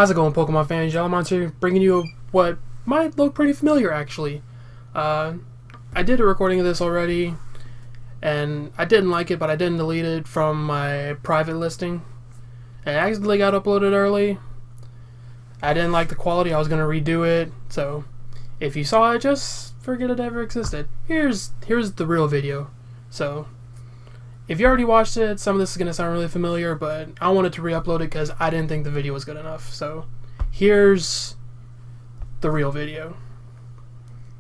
How's it going, Pokemon fans? JollyMonz here, bringing you what might look pretty familiar, actually. I did a recording of this already, and I didn't like it, but I didn't delete it from my private listing. And it accidentally got uploaded early. I didn't like the quality, I was going to redo it, so if you saw it, just forget it ever existed. Here's the real video. So, if you already watched it, some of this is going to sound really familiar, but I wanted to re-upload it because I didn't think the video was good enough. So, here's the real video.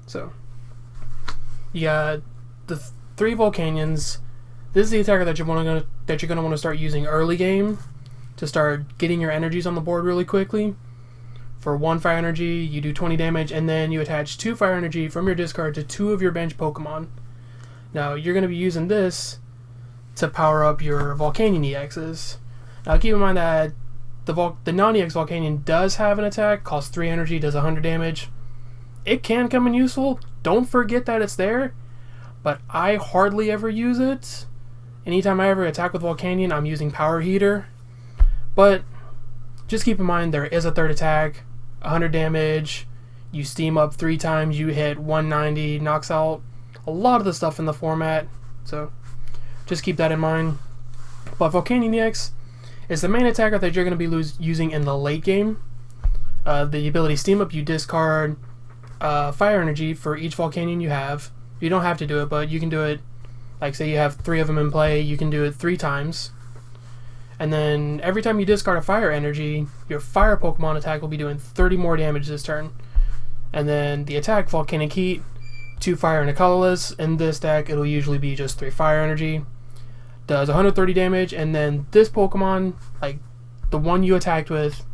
So, you got the three Volcanions. This is the attacker that you're going to want to start using early game to start getting your energies on the board really quickly. For 1 fire energy, you do 20 damage, and then you attach 2 fire energy from your discard to 2 of your bench Pokemon. Now, you're going to be using this to power up your Volcanion-EXs. Now, keep in mind that the non-EX Volcanion does have an attack, costs 3 energy, does 100 damage. It can come in useful. Don't forget that it's there, but I hardly ever use it. Anytime I ever attack with Volcanion, I'm using Power Heater. But just keep in mind there is a third attack, 100 damage, you steam up 3 times, you hit 190, knocks out a lot of the stuff in the format, so just keep that in mind. But Volcanion-EX is the main attacker that you're going to be using in the late game. The ability Steam Up, you discard fire energy for each Volcanion you have. You don't have to do it, but you can do it, like say you have 3 of them in play, you can do it 3 times. And then every time you discard a fire energy, your fire Pokemon attack will be doing 30 more damage this turn. And then the attack, Volcanic Heat, 2 fire and a colorless. In this deck, it'll usually be just 3 fire energy. Does 130 damage, and then this Pokemon, like the one you attacked with,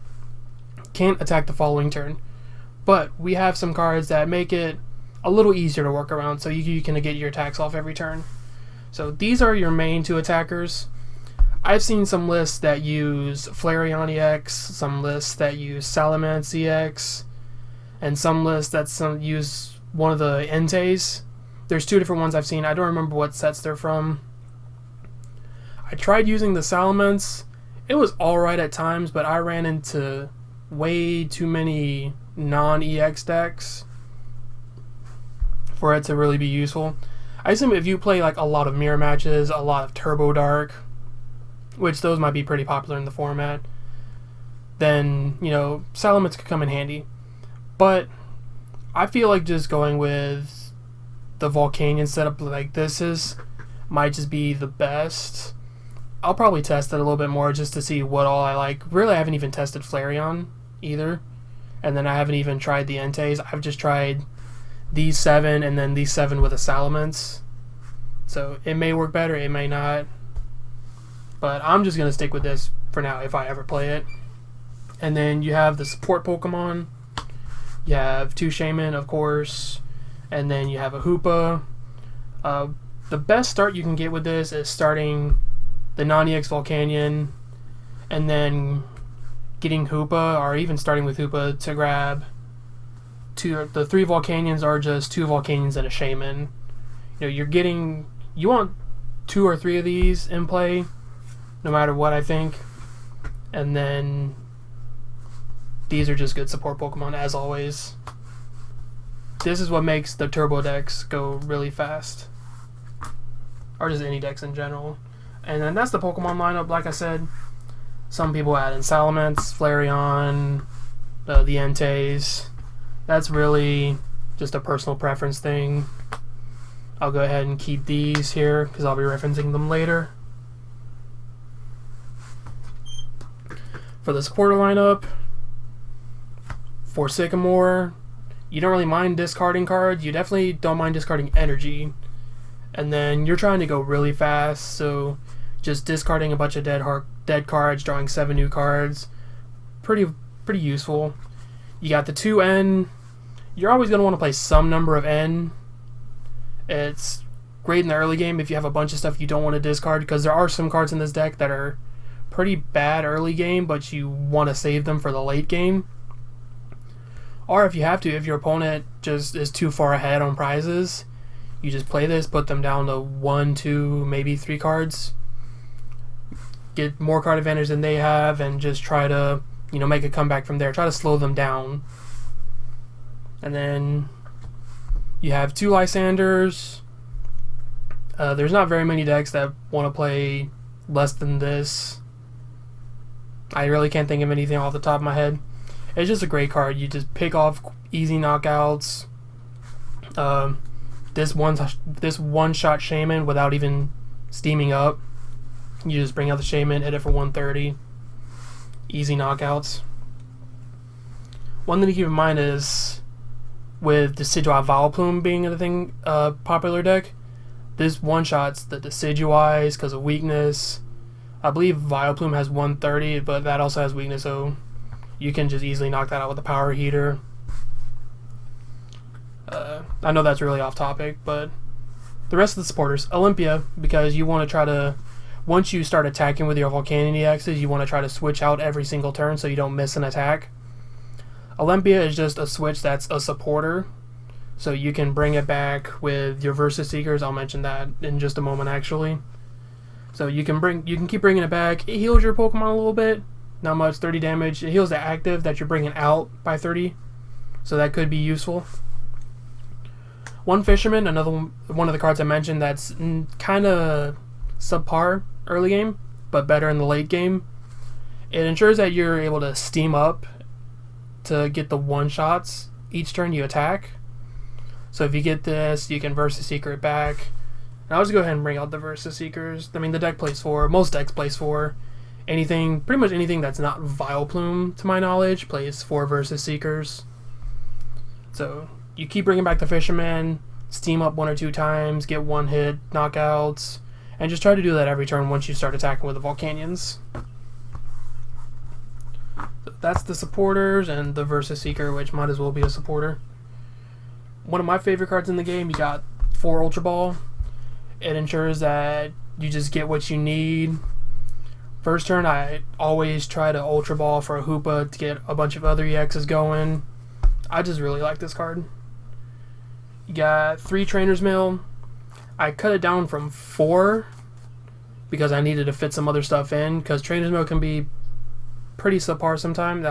can't attack the following turn. But we have some cards that make it a little easier to work around, so you can get your attacks off every turn. So these are your main 2 attackers. I've seen some lists that use Volcanion-EX, some lists that use Salamence-EX, and some lists that use one of the Entei's. There's 2 different ones I've seen. I don't remember what sets they're from. I tried using the Salamence. It was alright at times, but I ran into way too many non-EX decks for it to really be useful. I assume if you play like a lot of mirror matches, a lot of Turbo Dark, which those might be pretty popular in the format, then, you know, Salamence could come in handy. But I feel like just going with the Volcanion setup like this might just be the best. I'll probably test it a little bit more just to see what all I like. Really, I haven't even tested Flareon either. And then I haven't even tried the Entei's. I've just tried these 7 and then these 7 with a Salamence. So it may work better, it may not. But I'm just going to stick with this for now if I ever play it. And then you have the support Pokemon. You have 2 Shaman, of course. And then you have a Hoopa. The best start you can get with this is starting the non-EX Volcanion and then getting Hoopa, or even starting with Hoopa to grab the 3 Volcanions, are just 2 Volcanions and a Shaman. You know, you want 2 or 3 of these in play, no matter what, I think. And then these are just good support Pokemon, as always. This is what makes the Turbo decks go really fast, or just any decks in general. And then that's the Pokemon lineup. Like I said, some people add in Salamence, Flareon, the Entei's. That's really just a personal preference thing. I'll go ahead and keep these here because I'll be referencing them later. For the supporter lineup, for Sycamore, you don't really mind discarding cards. You definitely don't mind discarding energy. And then you're trying to go really fast, so just discarding a bunch of dead cards, drawing 7 new cards, pretty useful. You got the 2 N. You're always going to want to play some number of N. It's great in the early game if you have a bunch of stuff you don't want to discard, because there are some cards in this deck that are pretty bad early game, but you want to save them for the late game. Or if you have to, if your opponent just is too far ahead on prizes, you just play this, put them down to 1, 2, maybe 3 cards, get more card advantage than they have, and just try to make a comeback from there. Try to slow them down. And then you have 2 Lysanders. There's not very many decks that want to play less than this. I really can't think of anything off the top of my head. It's just a great card. You just pick off easy knockouts. This one-shot Shaman without even steaming up. You just bring out the Shaman, hit it for 130. Easy knockouts. One thing to keep in mind is, with Decidueye Vileplume being the thing, popular deck, this one-shots the Decidueyes because of weakness. I believe Vileplume has 130, but that also has weakness, so you can just easily knock that out with a Power Heater. I know that's really off topic, but the rest of the supporters. Olympia, because you want to try to, once you start attacking with your Volcanion-EXs, you want to try to switch out every single turn so you don't miss an attack. Olympia is just a switch that's a supporter, so you can bring it back with your Versus Seekers. I'll mention that in just a moment, actually. So you can keep bringing it back. It heals your Pokemon a little bit, not much, 30 damage. It heals the active that you're bringing out by 30, so that could be useful. One Fisherman, another one of the cards I mentioned that's kind of subpar early game, but better in the late game. It ensures that you're able to steam up to get the one-shots each turn you attack. So if you get this, you can Versus Seeker it back. And I'll just go ahead and bring out the Versus Seekers. I mean, the deck plays 4. Most decks plays 4. Pretty much anything that's not Vileplume, to my knowledge, plays 4 Versus Seekers. So you keep bringing back the Fisherman, steam up 1 or 2 times, get 1-hit knockouts, and just try to do that every turn once you start attacking with the Volcanions. So that's the supporters and the Versus Seeker, which might as well be a supporter. One of my favorite cards in the game, you got 4 Ultra Ball. It ensures that you just get what you need. First turn, I always try to Ultra Ball for a Hoopa to get a bunch of other EXs going. I just really like this card. You got 3 Trainer's Mail. I cut it down from 4 because I needed to fit some other stuff in, because Trainer's Mail can be pretty subpar sometimes.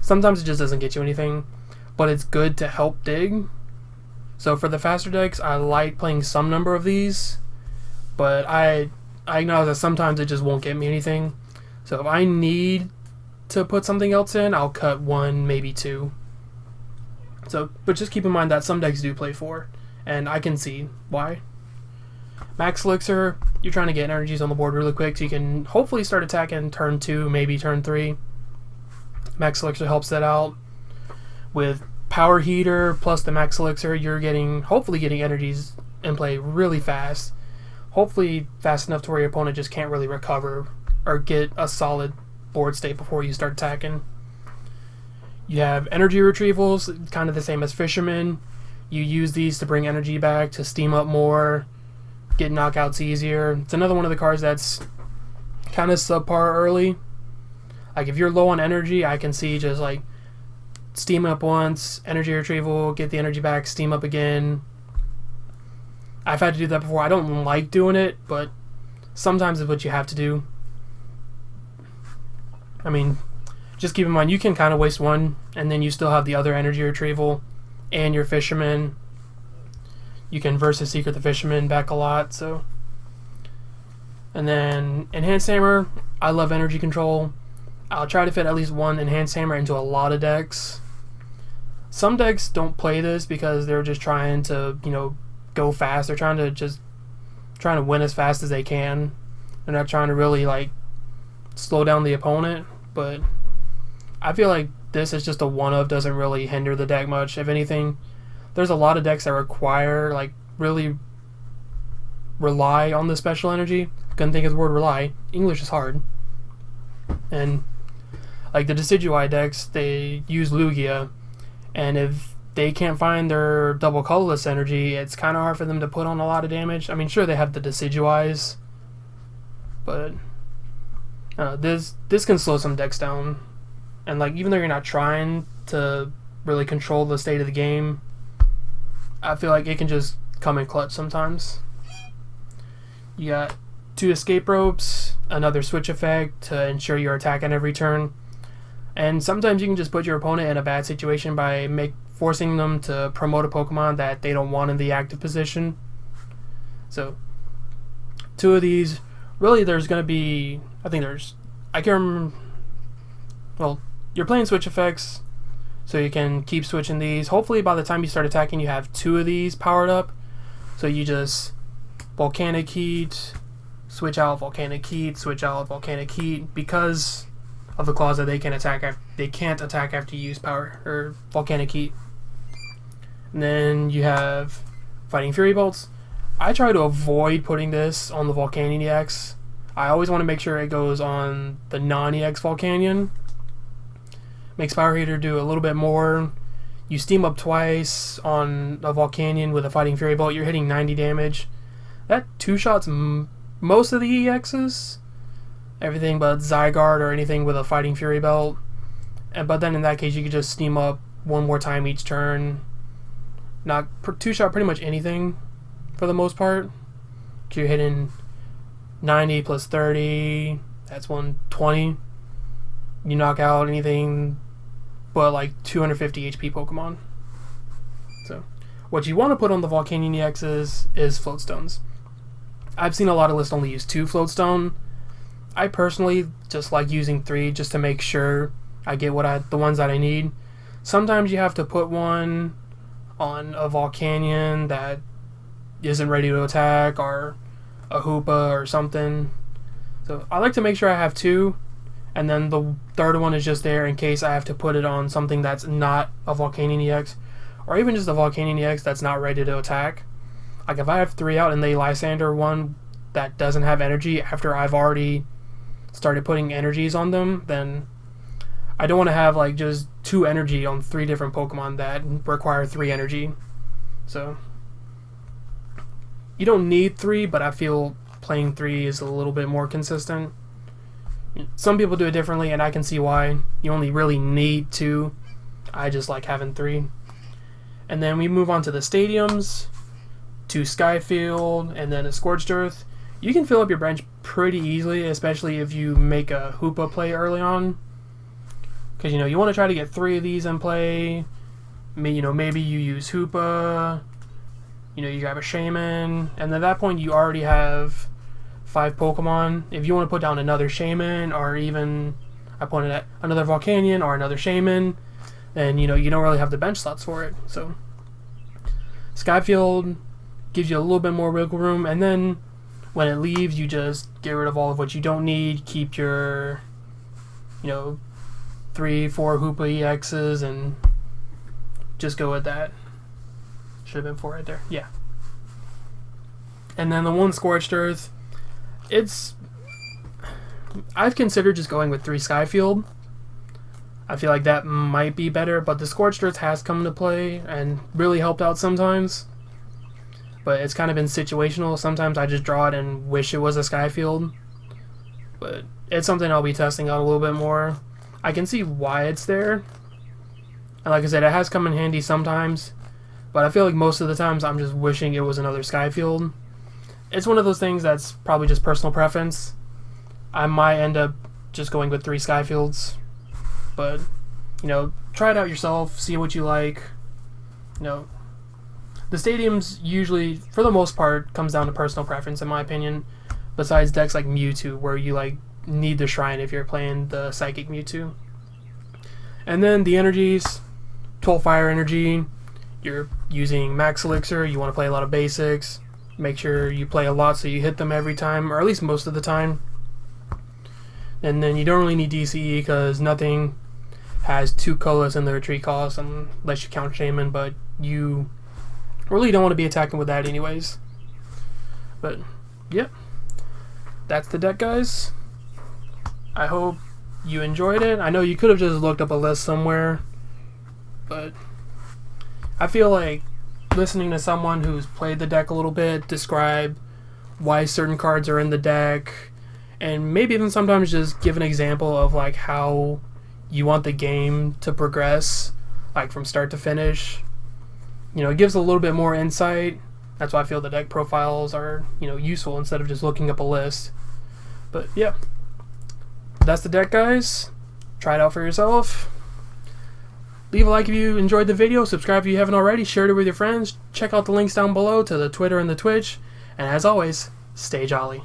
Sometimes it just doesn't get you anything, but it's good to help dig. So for the faster decks, I like playing some number of these, but I acknowledge that sometimes it just won't get me anything. So if I need to put something else in, I'll cut 1, maybe 2. So, but just keep in mind that some decks do play 4, and I can see why. Max Elixir, you're trying to get energies on the board really quick so you can hopefully start attacking turn 2, maybe turn 3. Max Elixir helps that out. With Power Heater plus the Max Elixir, you're hopefully getting energies in play really fast. Hopefully fast enough to where your opponent just can't really recover or get a solid board state before you start attacking. You have energy retrievals, kind of the same as Fisherman. You use these to bring energy back, to steam up more, get knockouts easier. It's another one of the cards that's kind of subpar early. Like if you're low on energy, I can see just like steam up once, energy retrieval, get the energy back, steam up again. I've had to do that before. I don't like doing it, but sometimes it's what you have to do. I mean, just keep in mind, you can kind of waste one, and then you still have the other energy retrieval and your Fisherman. You can Versus Seeker the Fisherman back a lot, so. And then Enhanced Hammer, I love energy control. I'll try to fit at least 1 Enhanced Hammer into a lot of decks. Some decks don't play this because they're just trying to, go fast. They're trying to win as fast as they can. They're not trying to really slow down the opponent, but I feel like this is just a one-of, doesn't really hinder the deck much. If anything, there's a lot of decks that require, really rely on the special energy. Couldn't think of the word rely. English is hard. And, the Decidueye decks, they use Lugia, and if they can't find their double colorless energy, it's kind of hard for them to put on a lot of damage. I mean, sure, they have the Decidueyes, but this can slow some decks down. And even though you're not trying to really control the state of the game, I feel like it can just come in clutch sometimes. You got 2 Escape Ropes, another switch effect to ensure you're attacking every turn. And sometimes you can just put your opponent in a bad situation by forcing them to promote a Pokemon that they don't want in the active position. So, 2 of these, really there's going to be, I can't remember, well, you're playing switch effects, so you can keep switching these. Hopefully by the time you start attacking you have 2 of these powered up, so you just Volcanic Heat, switch out Volcanic Heat, switch out Volcanic Heat, because of the clause that they can't attack after you use power or Volcanic Heat. And then you have Fighting Fury Bolts. I try to avoid putting this on the Volcanion-EX. I always want to make sure it goes on the non-EX Volcanion. Makes Power Heater do a little bit more. You steam up twice on a Volcanion with a Fighting Fury Bolt, you're hitting 90 damage. That 2-shots most of the EXs. Everything but Zygarde or anything with a Fighting Fury Belt. But then in that case you could just steam up 1 more time each turn. Not 2-shot pretty much anything for the most part. You're hitting 90 plus 30, that's 120. You knock out anything but like 250 HP Pokemon. So what you want to put on the Volcanion-EXs is Float Stones. I've seen a lot of lists only use 2 Float Stone. I personally just like using 3 just to make sure I get the ones that I need. Sometimes you have to put one on a Volcanion that isn't ready to attack, or a Hoopa or something. So I like to make sure I have 2, and then the third one is just there in case I have to put it on something that's not a Volcanion-EX, or even just a Volcanion-EX that's not ready to attack. Like if I have 3 out and they Lysander one that doesn't have energy after I've already started putting energies on them, then I don't want to have like just 2 energy on 3 different Pokemon that require 3 energy. So you don't need 3, but I feel playing 3 is a little bit more consistent. Some people do it differently, and I can see why. You only really need 2. I just like having 3. And then we move on to the stadiums, 2 Skyfield, and then a Scorched Earth. You can fill up your bench pretty easily, especially if you make a Hoopa play early on. Because you want to try to get 3 of these in play. Maybe you use Hoopa. You grab a Shaman, and at that point you already have 5 Pokemon. If you want to put down another Shaman, or even I pointed at another Volcanion or another Shaman, then you don't really have the bench slots for it. So Skyfield gives you a little bit more wiggle room, and then when it leaves, you just get rid of all of what you don't need. Keep your 3, 4 Hoopa EXs and just go with that. Should have been 4 right there. Yeah. And then the 1 Scorched Earth, I've considered just going with 3 Skyfield. I feel like that might be better, but the Scorched Earth has come into play and really helped out sometimes. But it's kind of been situational. Sometimes I just draw it and wish it was a Skyfield. But it's something I'll be testing out a little bit more. I can see why it's there. And like I said, it has come in handy sometimes. But I feel like most of the times I'm just wishing it was another Skyfield. It's one of those things that's probably just personal preference. I might end up just going with 3 Skyfields. But, try it out yourself, see what you like. The stadiums usually, for the most part, comes down to personal preference in my opinion. Besides decks like Mewtwo, where you need the Shrine if you're playing the Psychic Mewtwo. And then the energies, 12 Fire Energy. You're using Max Elixir, you want to play a lot of basics. Make sure you play a lot so you hit them every time, or at least most of the time. And then you don't really need DCE because nothing has 2 colors in the retreat cost unless you count Shaman, but you really don't want to be attacking with that anyways. But, yep. That's the deck, guys. I hope you enjoyed it. I know you could have just looked up a list somewhere, but I feel like listening to someone who's played the deck a little bit describe why certain cards are in the deck, and maybe even sometimes just give an example of how you want the game to progress, from start to finish. It gives a little bit more insight. That's why I feel the deck profiles are useful instead of just looking up a list. But yeah, that's the deck, guys. Try it out for yourself. Leave a like if you enjoyed the video, subscribe if you haven't already, share it with your friends, check out the links down below to the Twitter and the Twitch, and as always, stay jolly.